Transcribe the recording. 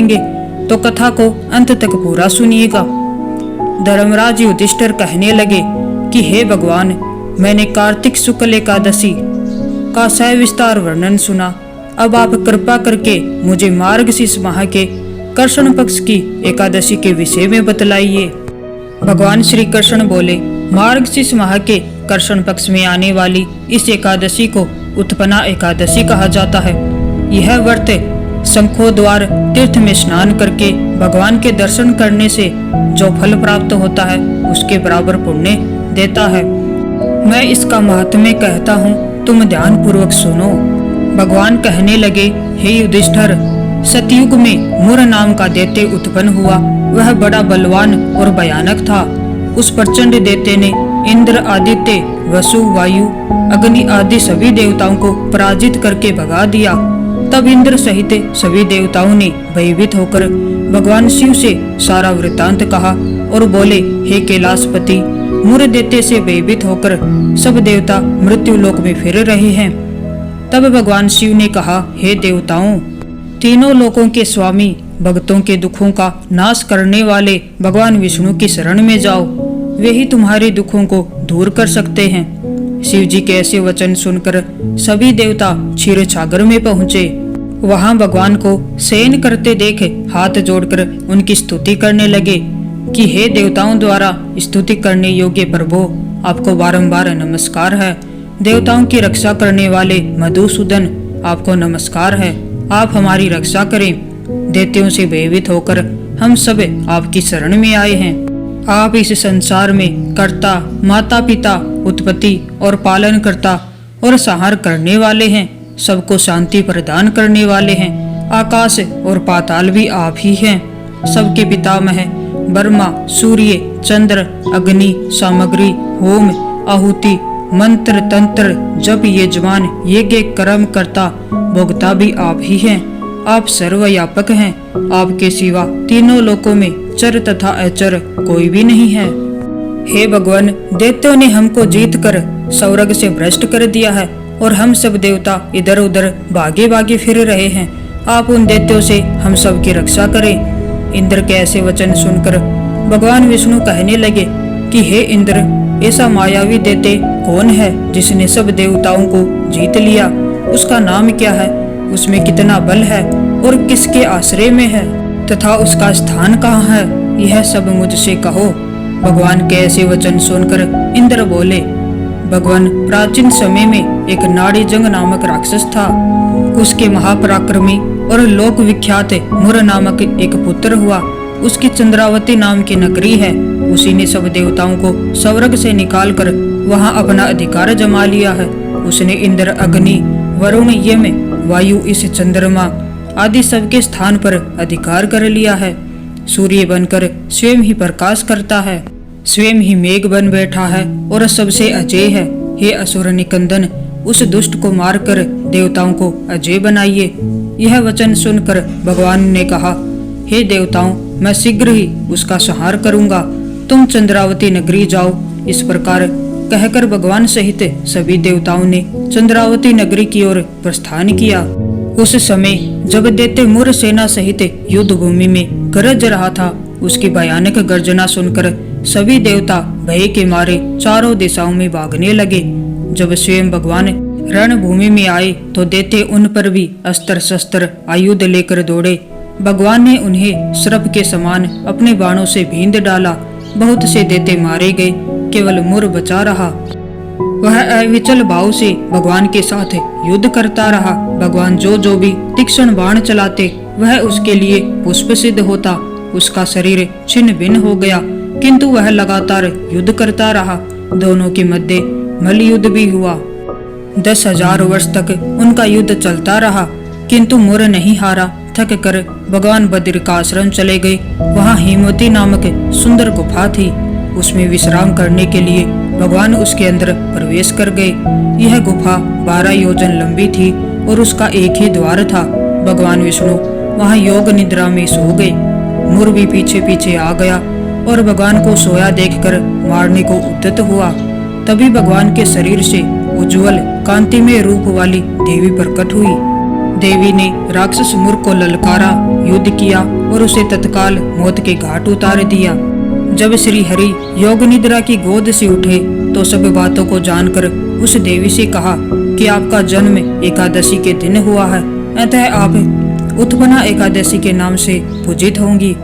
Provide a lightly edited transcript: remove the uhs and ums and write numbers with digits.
करेंगे तो कथा को अंत तक पूरा सुनिएगा। धर्मराज युधिष्ठिर कहने लगे कि हे भगवान, मैंने कार्तिक शुक्ल एकादशी का सविस्तार वर्णन सुना। अब आप कृपा करके मुझे मार्गशीर्ष माह के कृष्ण पक्ष की एकादशी के विषय में बतलाइए। भगवान श्री कृष्ण बोले, मार्गशीर्ष माह के कृष्ण पक्ष में आने वाली इस एकादशी को उत्पन्ना एकादशी कहा जाता है। यह व्रत शंखोद्वार तीर्थ में स्नान करके भगवान के दर्शन करने से जो फल प्राप्त होता है उसके बराबर पुण्य देता है। मैं इसका महात्म्य कहता हूँ, तुम ध्यान पूर्वक सुनो। भगवान कहने लगे, हे युधिष्ठिर, सतयुग में मुर नाम का दैत्य उत्पन्न हुआ। वह बड़ा बलवान और भयानक था। उस प्रचंड दैत्य ने इंद्र, आदित्य, वसु, वायु, अग्नि आदि सभी देवताओं को पराजित करके भगा दिया। तब इंद्र सहित सभी देवताओं ने भयभीत होकर भगवान शिव से सारा वृत्तांत कहा और बोले, हे कैलाशपति, मुर दैत्य से भयभीत होकर सब देवता मृत्यु लोक में फिर रहे हैं। तब भगवान शिव ने कहा, हे देवताओं, तीनों लोकों के स्वामी, भक्तों के दुखों का नाश करने वाले भगवान विष्णु की शरण में जाओ, वे ही तुम्हारे दुखों को दूर कर सकते हैं। शिव जी के ऐसे वचन सुनकर सभी देवता क्षीर सागर में पहुँचे। वहां भगवान को शयन करते देख हाथ जोड़कर उनकी स्तुति करने लगे कि हे देवताओं द्वारा स्तुति करने योग्य प्रभु, आपको बारंबार नमस्कार है। देवताओं की रक्षा करने वाले मधुसूदन, आपको नमस्कार है। आप हमारी रक्षा करें। दैत्यों से भयभीत होकर हम सब आपकी शरण में आए हैं। आप इस संसार में कर्ता, माता पिता, उत्पत्ति और पालन करता और संहार करने वाले हैं। सबको शांति प्रदान करने वाले हैं। आकाश और पाताल भी आप ही हैं। सबके पितामह ब्रह्मा, सूर्य, चंद्र, अग्नि, सामग्री, होम, आहुति, मंत्र, तंत्र, जप, यजमान, यज्ञ, कर्म करता, भोक्ता भी आप ही हैं। आप सर्वव्यापक हैं। आपके सिवा तीनों लोकों में चर तथा अचर कोई भी नहीं है। हे भगवान, दैत्यों ने हमको जीत कर स्वर्ग से भ्रष्ट कर दिया है और हम सब देवता इधर उधर भागे भागे फिर रहे हैं। आप उन दैत्यों से हम सब की रक्षा करें। इंद्र के ऐसे वचन सुनकर भगवान विष्णु कहने लगे कि हे इंद्र, ऐसा मायावी दैत्य कौन है जिसने सब देवताओं को जीत लिया? उसका नाम क्या है? उसमें कितना बल है और किसके आश्रय में है तथा उसका स्थान कहाँ है? यह सब मुझसे कहो। भगवान के ऐसे वचन सुनकर इंद्र बोले, भगवान, प्राचीन समय में एक नाड़ी जंग नामक राक्षस था। उसके महापराक्रमी और लोक विख्यात मुर नामक एक पुत्र हुआ। उसकी चंद्रावती नाम की नगरी है। उसी ने सब देवताओं को स्वर्ग से निकालकर वहां अपना अधिकार जमा लिया है। उसने इंद्र, अग्नि, वरुण, यम, वायु, इस चंद्रमा आदि सबके स्थान पर अधिकार कर लिया है। सूर्य बनकर स्वयं ही प्रकाश करता है, स्वयं ही मेघ बन बैठा है और सबसे अजय है। हे असुर निकंदन, उस दुष्ट को मारकर देवताओं को अजय बनाइए। यह वचन सुनकर भगवान ने कहा, हे देवताओं, मैं शीघ्र ही उसका संहार करूंगा। तुम चंद्रावती नगरी जाओ। इस प्रकार कहकर भगवान सहित सभी देवताओं ने चंद्रावती नगरी की ओर प्रस्थान किया। उस समय जब दैत्य मुर सेना सहित युद्ध भूमि में गरज रहा था, उसकी भयानक गर्जना सुनकर सभी देवता भय के मारे चारों दिशाओं में भागने लगे। जब स्वयं भगवान रणभूमि में आए तो दैत्य उन पर भी अस्त्र शस्त्र आयुध लेकर दौड़े। भगवान ने उन्हें सर्प के समान अपने बाणों से बींध डाला। बहुत से दैत्य मारे गए, केवल मुर बचा रहा। वह अविचल भाव से भगवान के साथ युद्ध करता रहा। भगवान जो भी तीक्ष्ण बाण चलाते वह उसके लिए पुष्प सिद्ध होता। उसका शरीर छिन्न भिन्न हो गया, किंतु वह लगातार युद्ध करता रहा। दोनों के मध्य मल्ल युद्ध भी हुआ। 10,000 वर्ष तक उनका युद्ध चलता रहा, किंतु मुर नहीं हारा। थक कर भगवान बद्र का आश्रम चले गए। वहाँ हेमवती नामक सुंदर गुफा थी। उसमें विश्राम करने के लिए भगवान उसके अंदर प्रवेश कर गए। यह गुफा 12 योजन लंबी थी और उसका एक ही द्वार था। भगवान विष्णु वहाँ योग निद्रा में सो गए। मुर भी पीछे पीछे आ गया और भगवान को सोया देखकर मारने को उद्यत हुआ। तभी भगवान के शरीर से उज्जवल कांतिमय रूप वाली देवी प्रकट हुई। देवी ने राक्षस मुर को ललकारा, युद्ध किया और उसे तत्काल मौत के घाट उतार दिया। जब श्री हरि योग निद्रा की गोद से उठे तो सब बातों को जानकर उस देवी से कहा कि आपका जन्म एकादशी के दिन हुआ है, अतः आप उत्पन्ना एकादशी के नाम से पूजित होंगी।